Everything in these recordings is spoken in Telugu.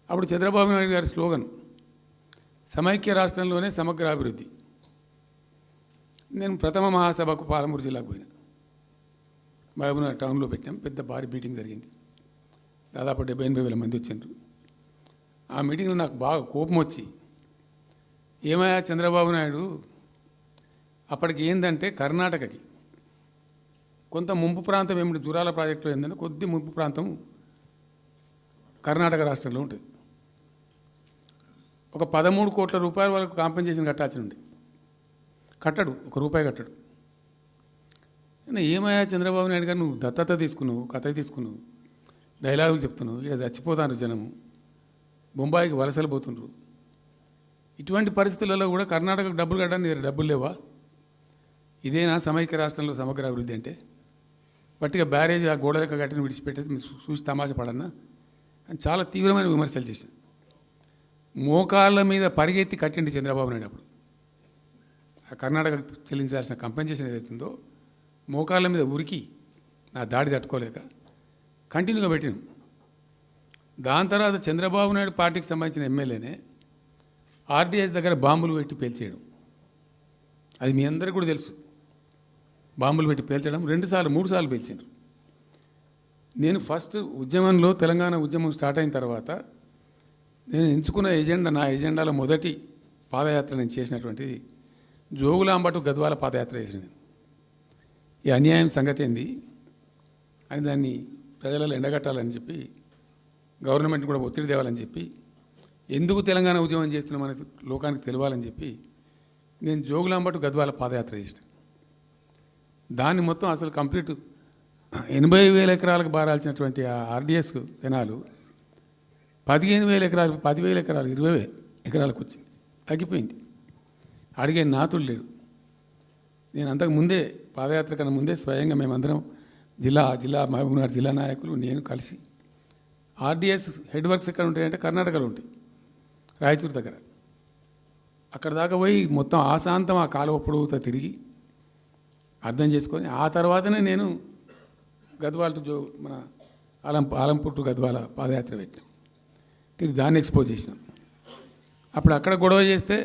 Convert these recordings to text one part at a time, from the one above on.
అప్పుడు చంద్రబాబు నాయుడు గారి స్లోగన్ సమైక్య రాష్ట్రంలోనే సమగ్ర అభివృద్ధి. నేను ప్రథమ మహాసభకు పాలమూరు జిల్లాకు పోయినా, మహబూబ్నగర్ టౌన్లో పెట్టాం. పెద్ద భారీ మీటింగ్ జరిగింది, దాదాపు 70,000-80,000 మంది వచ్చిండ్రు. ఆ మీటింగ్లో నాకు బాగా కోపం వచ్చి, ఏమయ్యా చంద్రబాబు నాయుడు, అప్పటికి ఏంటంటే కర్ణాటకకి కొంత ముంపు ప్రాంతం ఏమిటి, జూరాల ప్రాజెక్టులో ఏంటంటే కొద్ది ముంపు ప్రాంతం కర్ణాటక రాష్ట్రంలో ఉంటుంది. ఒక 13 కోట్ల రూపాయల వరకు కాంపెన్సేషన్ కట్టాల్సి ఉండే, కట్టడు, ₹1 కట్టడు. ఏమయ్యా చంద్రబాబు నాయుడు గారు, నువ్వు దత్తత తీసుకున్నావు, కథ తీసుకున్నావు, డైలాగులు చెప్తున్నావు, ఇక్కడ చచ్చిపోతాను జనము, బొంబాయికి వలసలు పోతుండ్రు. ఇటువంటి పరిస్థితులలో కూడా కర్ణాటకకు డబ్బులు కట్టడానికి డబ్బులు లేవా? ఇదేనా సమైక్య రాష్ట్రంలో సమగ్ర అభివృద్ధి అంటే? బట్టిగా బ్యారేజ్ ఆ గోడలక కట్టిన విడిచిపెట్టేది మీరు చూసి తమాషా పడన్నా అని చాలా తీవ్రమైన విమర్శలు చేశాను. మోకాళ్ళ మీద పరిగెత్తి కట్టిండి చంద్రబాబు నాయుడు. అప్పుడు ఆ కర్ణాటక చెల్లించాల్సిన కంపెన్సేషన్ ఏదైతుందో మోకాళ్ళ మీద ఉరికి నా దాడి తట్టుకోలేక కంటిన్యూగా పెట్టినాం. దాని తర్వాత చంద్రబాబు నాయుడు పార్టీకి సంబంధించిన ఎమ్మెల్యేనే ఆర్డీఎస్ దగ్గర బాంబులు పెట్టి పేల్చేయడం, అది మీ అందరికీ కూడా తెలుసు. బాంబులు పెట్టి పేల్చడం 2 సార్లు 3 సార్లు పేల్చారు. నేను ఫస్ట్ ఉద్యమంలో, తెలంగాణ ఉద్యమం స్టార్ట్ అయిన తర్వాత నేను ఎంచుకున్న ఎజెండా, నా ఎజెండాలో మొదటి పాదయాత్ర నేను చేసినటువంటిది జోగులాంబ టు గద్వాల పాదయాత్ర చేసిన. ఈ అన్యాయం సంగతి ఏంది అని దాన్ని ప్రజలలో ఎండగట్టాలని చెప్పి, గవర్నమెంట్ కూడా ఒత్తిడి తేవాలని చెప్పి, ఎందుకు తెలంగాణ ఉద్యమం చేస్తున్నామని లోకానికి తెలియాలని చెప్పి నేను జోగులాంబ టు గద్వాల పాదయాత్ర చేసిన. దాన్ని మొత్తం అసలు కంప్లీట్ 80,000 ఎకరాలకు బారాల్సినటువంటి ఆ ఆర్డీఎస్ కెనాలు 15,000 ఎకరాలు, 10,000 ఎకరాలు, 20,000 ఎకరాలకు వచ్చింది, తగ్గిపోయింది. అడిగే నాతులు లేడు. నేను అంతకు ముందే, పాదయాత్ర కన్నా ముందే స్వయంగా మేమందరం జిల్లా మహబూబ్నగర్ జిల్లా నాయకులు నేను కలిసి, ఆర్డీఎస్ హెడ్ వర్క్స్ ఎక్కడ ఉంటాయంటే కర్ణాటకలో ఉంటాయి, రాయచూరు దగ్గర. అక్కడ దాకా పోయి మొత్తం ఆశాంతం ఆ కాలువ పొడవుతో తిరిగి అర్థం చేసుకొని ఆ తర్వాతనే నేను గద్వాల టు మన ఆలంపూర్ టు గద్వాల పాదయాత్ర పెట్టాం. తిరిగి దాన్ని ఎక్స్పోజ్ చేసినాం. అప్పుడు అక్కడ గొడవ చేస్తే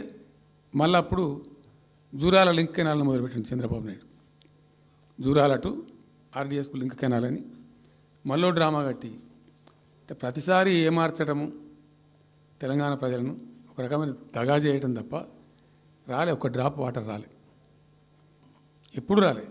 మళ్ళీ అప్పుడు జూరాల లింక్ కెనాల్ని మొదలుపెట్టింది చంద్రబాబు నాయుడు. జూరాల టు ఆర్డీఎస్కు లింక్ కెనాల్ అని మళ్ళీ డ్రామా కట్టి, అంటే ప్రతిసారి ఏమార్చడము తెలంగాణ ప్రజలను ఒక రకమైన దగా చేయటం తప్ప రాలే, ఒక డ్రాప్ వాటర్ రాలే, ఎప్పుడు రాలే.